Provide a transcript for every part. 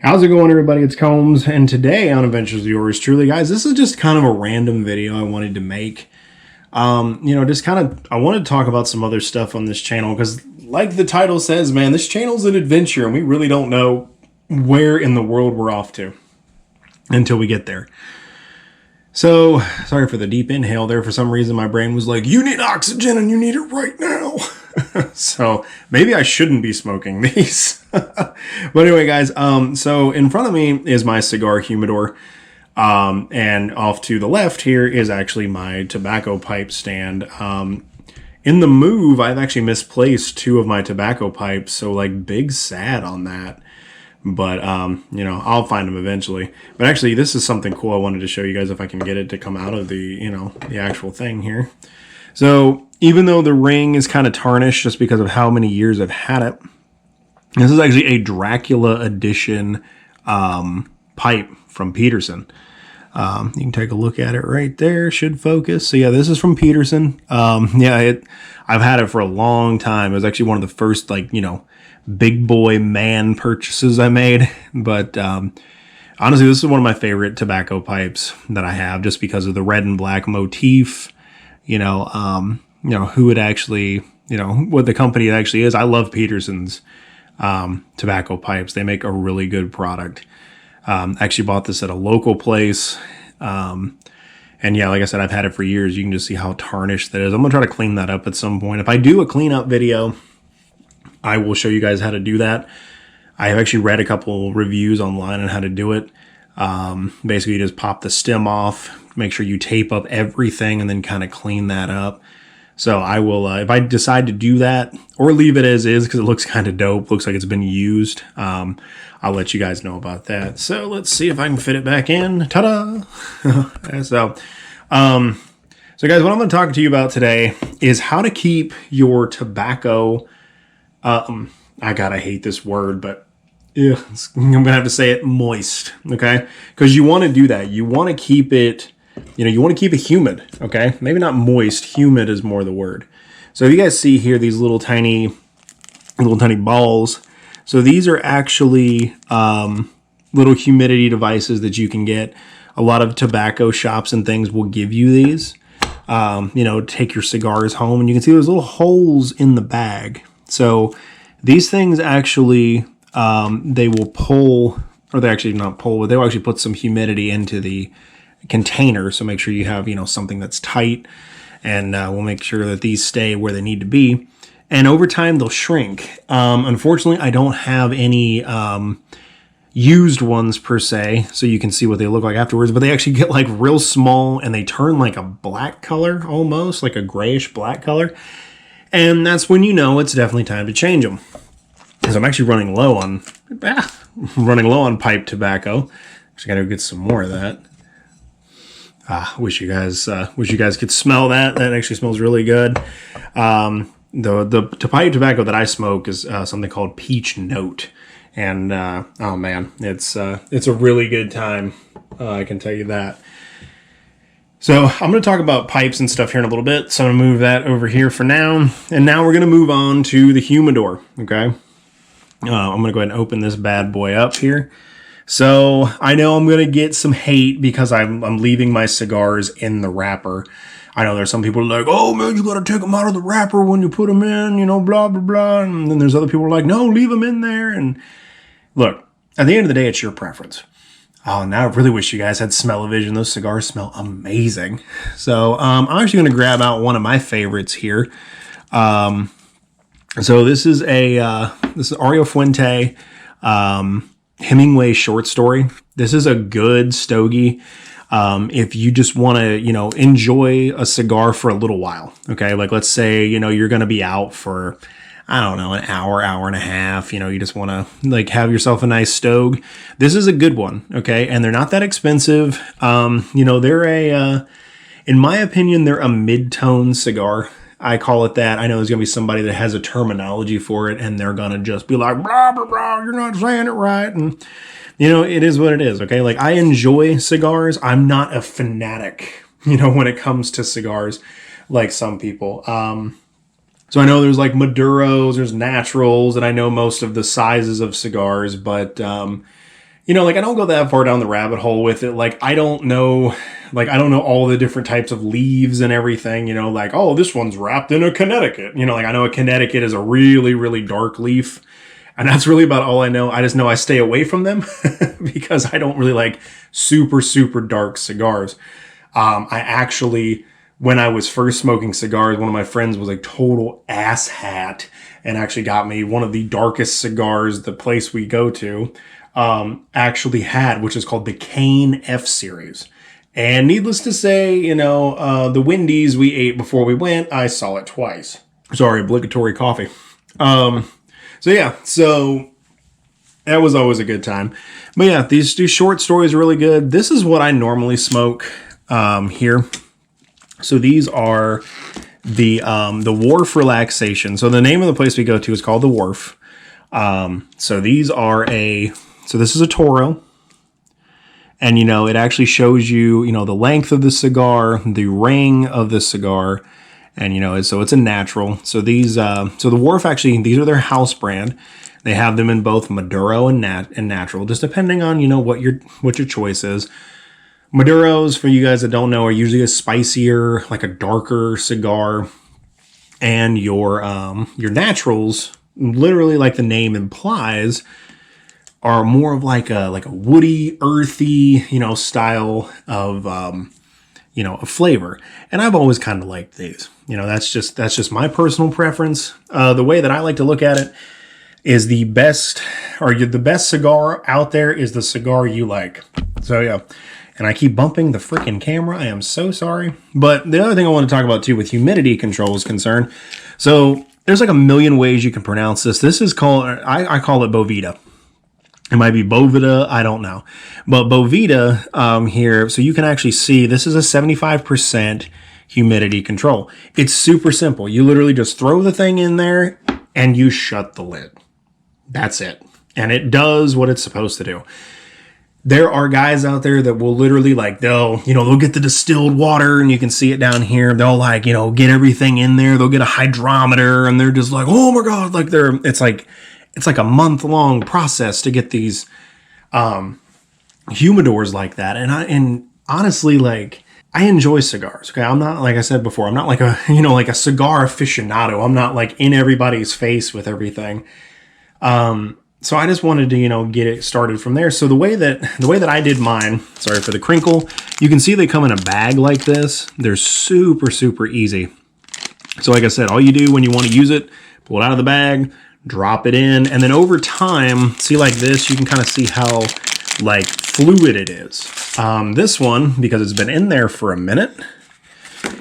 How's it going, everybody? It's Combs, and today on Adventures of Yours Truly, guys, this is just kind of a random video I wanted to make. I wanted to talk about some other stuff on this channel because, like the title says, man, this channel's an adventure, and we really don't know where in the world we're off to until we get there. So, sorry for the deep inhale there. For some reason, my brain was like, you need oxygen, and you need it right now. So maybe I shouldn't be smoking these. But anyway, guys, so in front of me is my cigar humidor. And off to the left here is actually my tobacco pipe stand. In the move, I've actually misplaced two of my tobacco pipes. So like big sad on that. But, I'll find them eventually. But actually, this is something cool I wanted to show you guys if I can get it to come out of the, the actual thing here. So even though the ring is kind of tarnished just because of how many years I've had it, this is actually a Dracula edition pipe from Peterson. You can take a look at it right there. Should focus. So yeah, this is from Peterson. I've had it for a long time. It was actually one of the first, big boy man purchases I made. But honestly, this is one of my favorite tobacco pipes that I have just because of the red and black motif. Who it actually, what the company actually is. I love Peterson's tobacco pipes. They make a really good product. Actually bought this at a local place. And yeah, like I said, I've had it for years. You can just see how tarnished that is. I'm going to try to clean that up at some point. If I do a cleanup video, I will show you guys how to do that. I have actually read a couple reviews online on how to do it. Basically, you just pop the stem off, make sure you tape up everything, and then kind of clean that up. So I will, if I decide to do that or leave it as is because it looks kind of dope, looks like it's been used, I'll let you guys know about that. So let's see if I can fit it back in. Ta-da! So guys, what I'm going to talk to you about today is how to keep your tobacco, I gotta hate this word, but yeah, I'm going to have to say it, moist, okay? Because you want to do that. You want to keep it, you want to keep it humid, okay? Maybe not moist, humid is more the word. So you guys see here these little tiny balls. So these are actually little humidity devices that you can get. A lot of tobacco shops and things will give you these. Take your cigars home, and you can see there's little holes in the bag. So these things actually, they will pull, or they actually not pull, but they will actually put some humidity into the container. So make sure you have, something that's tight, and we'll make sure that these stay where they need to be. And over time, they'll shrink. Unfortunately, I don't have any used ones per se, so you can see what they look like afterwards, but they actually get like real small, and they turn like a black color, almost like a grayish black color. And that's when you know it's definitely time to change them. Because I'm actually running low on pipe tobacco. Actually, gotta get some more of that. Wish you guys could smell that. That actually smells really good. The pipe tobacco that I smoke is something called Peach Note, and oh man, it's a really good time. I can tell you that. So I'm going to talk about pipes and stuff here in a little bit. So I'm going to move that over here for now, and now we're going to move on to the humidor. Okay, I'm going to go ahead and open this bad boy up here. So I know I'm going to get some hate because I'm leaving my cigars in the wrapper. I know there's some people like, oh man, you got to take them out of the wrapper when you put them in, blah, blah, blah. And then there's other people who are like, no, leave them in there. And look, at the end of the day, it's your preference. Oh, now I really wish you guys had smell-o-vision. Those cigars smell amazing. So I'm actually going to grab out one of my favorites here. So this is Ario Fuente, Hemingway short story. This is a good stogie if you just want to, enjoy a cigar for a little while. Okay, like let's say, you're going to be out for, I don't know, an hour and a half. You just want to have yourself a nice stogie. This is a good one. Okay, and they're not that expensive. They're in my opinion, they're a mid-tone cigar. I call it that. I know there's going to be somebody that has a terminology for it, and they're going to just be like, blah, blah, blah, you're not saying it right. And, it is what it is, okay? Like, I enjoy cigars. I'm not a fanatic, when it comes to cigars, like some people. So I know there's like Maduros, there's Naturals, and I know most of the sizes of cigars, but like I don't go that far down the rabbit hole with it. Like I don't know all the different types of leaves and everything, like, oh, this one's wrapped in a Connecticut. Like I know a Connecticut is a really, really dark leaf. And that's really about all I know. I just know I stay away from them because I don't really like super, super dark cigars. I actually, when I was first smoking cigars, one of my friends was a total asshat and actually got me one of the darkest cigars the place we go to actually had, which is called the Cane F Series. And needless to say, the Wendy's we ate before we went, I saw it twice. Sorry, obligatory coffee. So that was always a good time. But yeah, these short stories are really good. This is what I normally smoke here. So these are the Wharf Relaxation. So the name of the place we go to is called the Wharf. So these are so this is a Toro. And, it actually shows you, the length of the cigar, the ring of the cigar. And, so it's a natural. So these, so the Wharf actually, these are their house brand. They have them in both Maduro and natural, just depending on, what your choice is. Maduros, for you guys that don't know, are usually a spicier, like a darker cigar. And your naturals, literally like the name implies, are more of like a woody, earthy, style of, a flavor. And I've always kind of liked these. That's just my personal preference. The way that I like to look at it is the best cigar out there is the cigar you like. So yeah. And I keep bumping the freaking camera. I am so sorry. But the other thing I want to talk about too with humidity control is concerned. So there's like a million ways you can pronounce this. This is called, I call it Boveda. It might be Boveda, I don't know. But Boveda here, so you can actually see this is a 75% humidity control. It's super simple. You literally just throw the thing in there and you shut the lid. That's it. And it does what it's supposed to do. There are guys out there that will literally they'll get the distilled water and you can see it down here. They'll get everything in there. They'll get a hydrometer and they're just like, oh my God, it's like a month-long process to get these humidors like that. And honestly, I enjoy cigars. Okay, I'm not, like I said before, I'm not like a like a cigar aficionado. I'm not in everybody's face with everything. So I just wanted to get it started from there. So the way that I did mine, sorry for the crinkle, you can see they come in a bag like this. They're super, super easy. So like I said, all you do when you want to use it, pull it out of the bag, drop it in, and then over time, see like this, you can kind of see how fluid it is. This one, because it's been in there for a minute,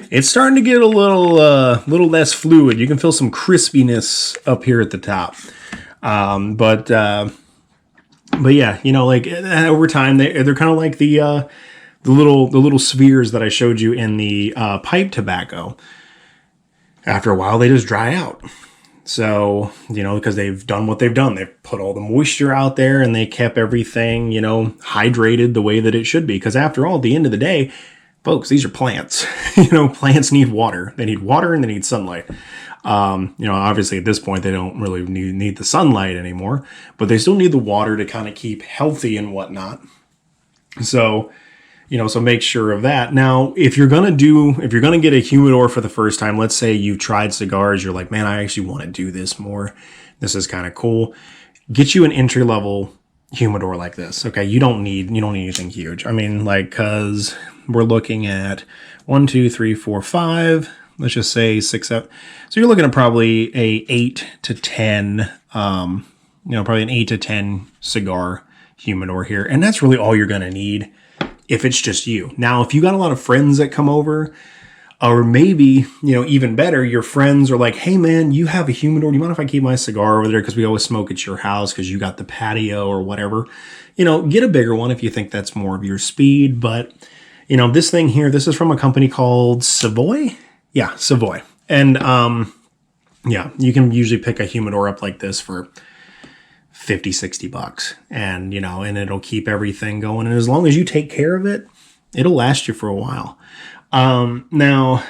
it's starting to get a little less fluid. You can feel some crispiness up here at the top. But yeah, over time, they're kind of like the little spheres that I showed you in the pipe tobacco. After a while, they just dry out. So, because they've done what they've done. They've put all the moisture out there and they kept everything, hydrated the way that it should be. Because after all, at the end of the day, folks, these are plants. Plants need water. They need water and they need sunlight. Obviously at this point, they don't really need the sunlight anymore. But they still need the water to kind of keep healthy and whatnot. So, so make sure of that. Now, if you're going to get a humidor for the first time, let's say you've tried cigars, you're like, man, I actually want to do this more. This is kind of cool. Get you an entry level humidor like this. Okay. You don't need anything huge. I mean, cause we're looking at 1, 2, 3, 4, 5, let's just say 6, 7. So you're looking at probably a 8 to 10, probably an 8 to 10 cigar humidor here. And that's really all you're going to need if it's just you. Now, if you got a lot of friends that come over, or maybe, even better, your friends are like, hey man, you have a humidor. Do you mind if I keep my cigar over there? Because we always smoke at your house because you got the patio or whatever. Get a bigger one if you think that's more of your speed. But, this thing here, this is from a company called Savoy. Yeah, Savoy. And, yeah, you can usually pick a humidor up like this for $50, $60 and and it'll keep everything going. And as long as you take care of it, it'll last you for a while. Now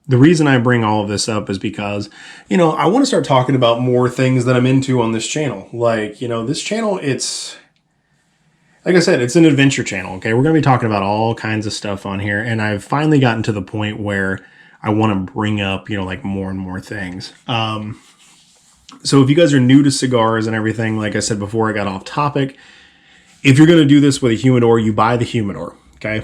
the reason I bring all of this up is because, I want to start talking about more things that I'm into on this channel. This channel, it's like I said, it's an adventure channel. Okay, we're going to be talking about all kinds of stuff on here, and I've finally gotten to the point where I want to bring up, like more and more things. So if you guys are new to cigars and everything, like I said before, I got off topic. If you're going to do this with a humidor, you buy the humidor. Okay.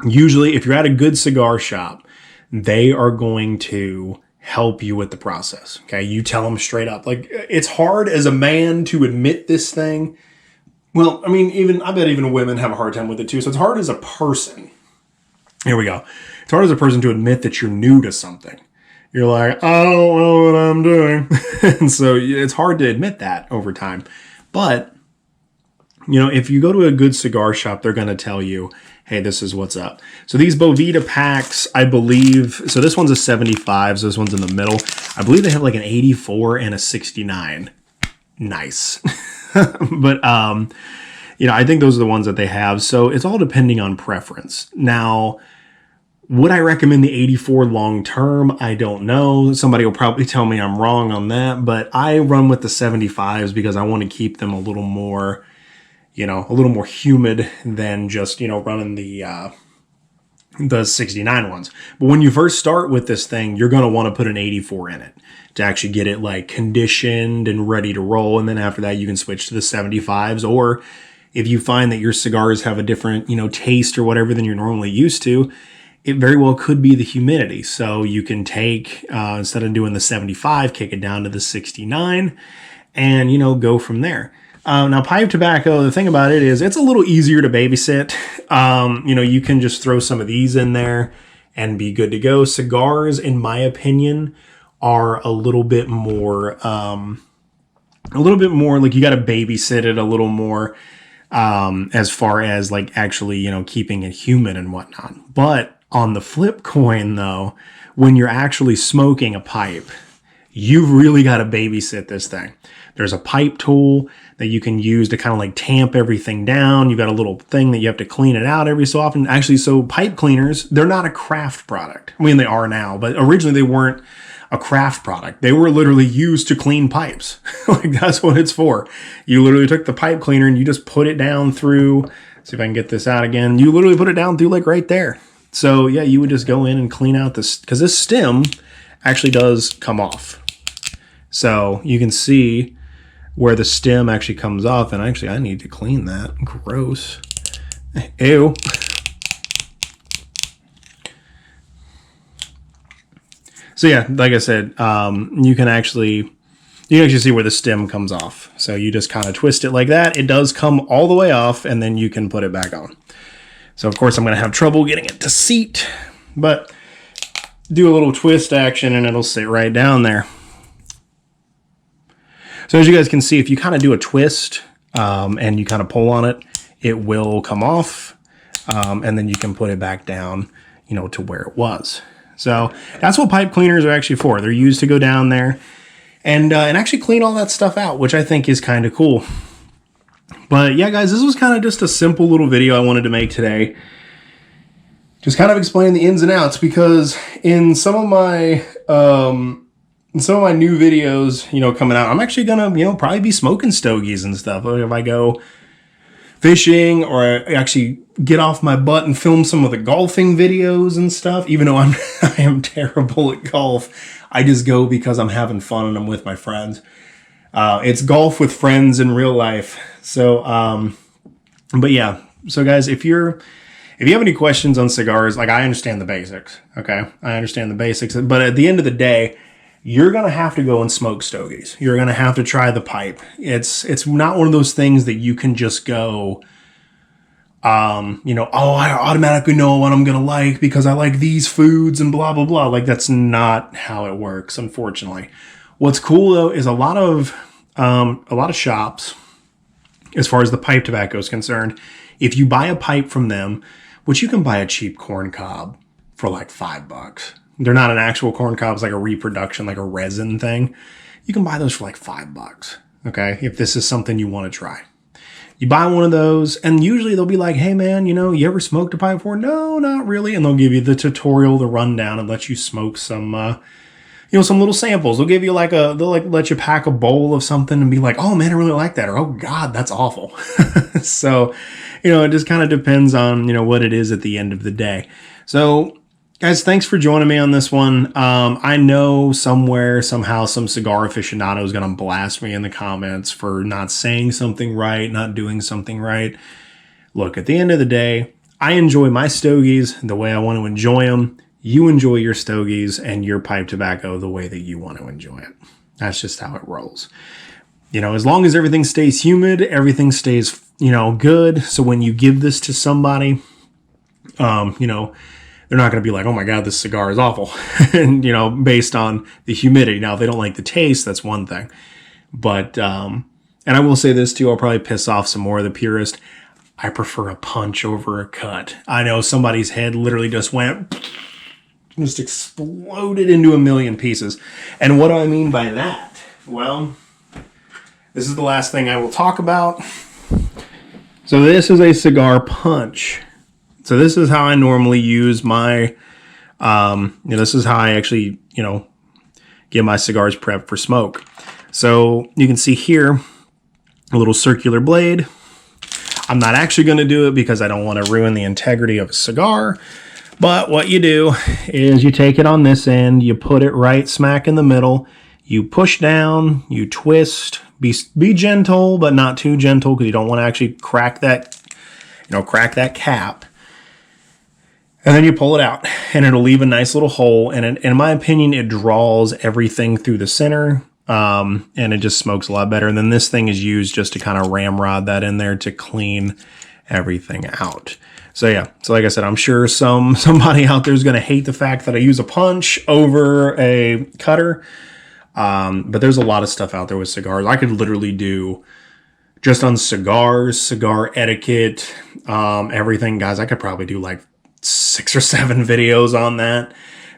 Usually, if you're at a good cigar shop, they are going to help you with the process. Okay. You tell them straight up. Like, it's hard as a man to admit this thing. Well, I mean, I bet even women have a hard time with it too. So it's hard as a person. Here we go. It's hard as a person to admit that you're new to something. You're like, I don't know what I'm doing. And so it's hard to admit that over time. But, if you go to a good cigar shop, they're going to tell you, hey, this is what's up. So these Boveda packs, I believe, so this one's a 75, so this one's in the middle. I believe they have like an 84 and a 69. Nice. But, I think those are the ones that they have. So it's all depending on preference. Now, would I recommend the 84 long term? I don't know. Somebody will probably tell me I'm wrong on that, but I run with the 75s because I want to keep them a little more, a little more humid than just, running the 69 ones. But when you first start with this thing, you're going to want to put an 84 in it to actually get it like conditioned and ready to roll. And then after that, you can switch to the 75s. Or if you find that your cigars have a different, taste or whatever than you're normally used to, it very well could be the humidity. So you can take, instead of doing the 75, kick it down to the 69 and, go from there. Now, pipe tobacco, the thing about it is it's a little easier to babysit. You can just throw some of these in there and be good to go. Cigars, in my opinion, are a little bit more like you got to babysit it a little more as far as like actually, keeping it humid and whatnot. But on the flip coin, though, when you're actually smoking a pipe, you've really got to babysit this thing. There's a pipe tool that you can use to kind of like tamp everything down. You've got a little thing that you have to clean it out every so often. Actually, so pipe cleaners, they're not a craft product. I mean, they are now, but originally they weren't a craft product. They were literally used to clean pipes. Like, that's what it's for. You literally took the pipe cleaner and you just put it down through, see if I can get this out again. You literally put it down through like right there. So yeah, you would just go in and clean out this, because this stem actually does come off. So you can see where the stem actually comes off, and actually I need to clean that. Gross. Ew. So yeah, like I said, you can actually see where the stem comes off. So you just kind of twist it like that. It does come all the way off, and then you can put it back on. So of course I'm going to have trouble getting it to seat, but do a little twist action and it'll sit right down there. So as you guys can see, if you kind of do a twist and you kind of pull on it, it will come off, and then you can put it back down, to where it was. So that's what pipe cleaners are actually for. They're used to go down there and actually clean all that stuff out, which I think is kind of cool. But yeah, guys, this was kind of just a simple little video I wanted to make today. Just kind of explain the ins and outs, because in some of my new videos, coming out, I'm actually gonna, probably be smoking stogies and stuff. If I go fishing, or I actually get off my butt and film some of the golfing videos and stuff, even though I am terrible at golf, I just go because I'm having fun and I'm with my friends. It's golf with friends in real life. So, but yeah. So guys, if you have any questions on cigars, like, I understand the basics. Okay. I understand the basics, but at the end of the day, you're going to have to go and smoke stogies. You're going to have to try the pipe. It's not one of those things that you can just go, I automatically know what I'm going to like because I like these foods and blah, blah, blah. Like, that's not how it works, unfortunately. What's cool though is a lot of shops, as far as the pipe tobacco is concerned, if you buy a pipe from them, which you can buy a cheap corn cob for like $5. They're not an actual corn cob, it's like a reproduction, like a resin thing. You can buy those for like $5. Okay. If this is something you want to try, you buy one of those, and usually they'll be like, hey man, you ever smoked a pipe before? No, not really. And they'll give you the tutorial, the rundown, and let you smoke some some little samples. They'll give you they'll let you pack a bowl of something and be like, oh man, I really like that. Or, oh God, that's awful. So, it just kind of depends on, what it is at the end of the day. So guys, thanks for joining me on this one. I know somewhere, somehow, some cigar aficionado is going to blast me in the comments for not saying something right, not doing something right. Look, at the end of the day, I enjoy my stogies the way I want to enjoy them. You enjoy your stogies and your pipe tobacco the way that you want to enjoy it. That's just how it rolls. As long as everything stays humid, everything stays, good. So when you give this to somebody, they're not going to be like, oh my God, this cigar is awful. And, based on the humidity. Now, if they don't like the taste, that's one thing. But, and I will say this too, I'll probably piss off some more of the purists. I prefer a punch over a cut. I know somebody's head literally just exploded into a million pieces. And what do I mean by that? Well, this is the last thing I will talk about. So this is a cigar punch. So this is how I normally use my, this is how I actually, get my cigars prepped for smoke. So you can see here, a little circular blade. I'm not actually going to do it because I don't want to ruin the integrity of a cigar. But what you do is you take it on this end, you put it right smack in the middle, you push down, you twist, be gentle, but not too gentle because you don't want to actually crack that cap. And then you pull it out, and it'll leave a nice little hole. And in my opinion, it draws everything through the center, and it just smokes a lot better. And then this thing is used just to kind of ramrod that in there to clean everything out. So yeah, so like I said, I'm sure somebody out there is going to hate the fact that I use a punch over a cutter. But there's a lot of stuff out there with cigars. I could literally do just on cigars, cigar etiquette, everything, guys. I could probably do like 6 or 7 videos on that,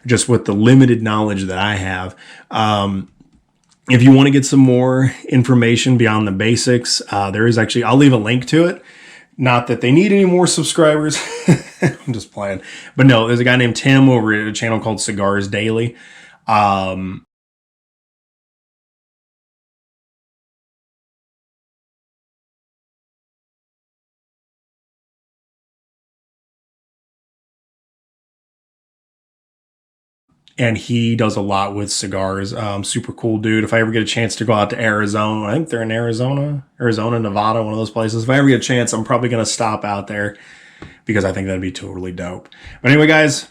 just with the limited knowledge that I have. If you want to get some more information beyond the basics, there is actually, I'll leave a link to it. Not that they need any more subscribers. I'm just playing. But no, there's a guy named Tim over at a channel called Cigars Daily. And he does a lot with cigars. Super cool dude. If I ever get a chance to go out to Arizona, I think they're in Arizona, Nevada, one of those places. If I ever get a chance, I'm probably going to stop out there because I think that'd be totally dope. But anyway, guys,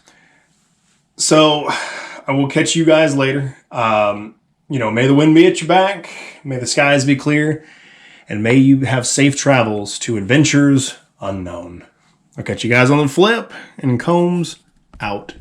so I will catch you guys later. May the wind be at your back. May the skies be clear. And may you have safe travels to adventures unknown. I'll catch you guys on the flip, and Combs out.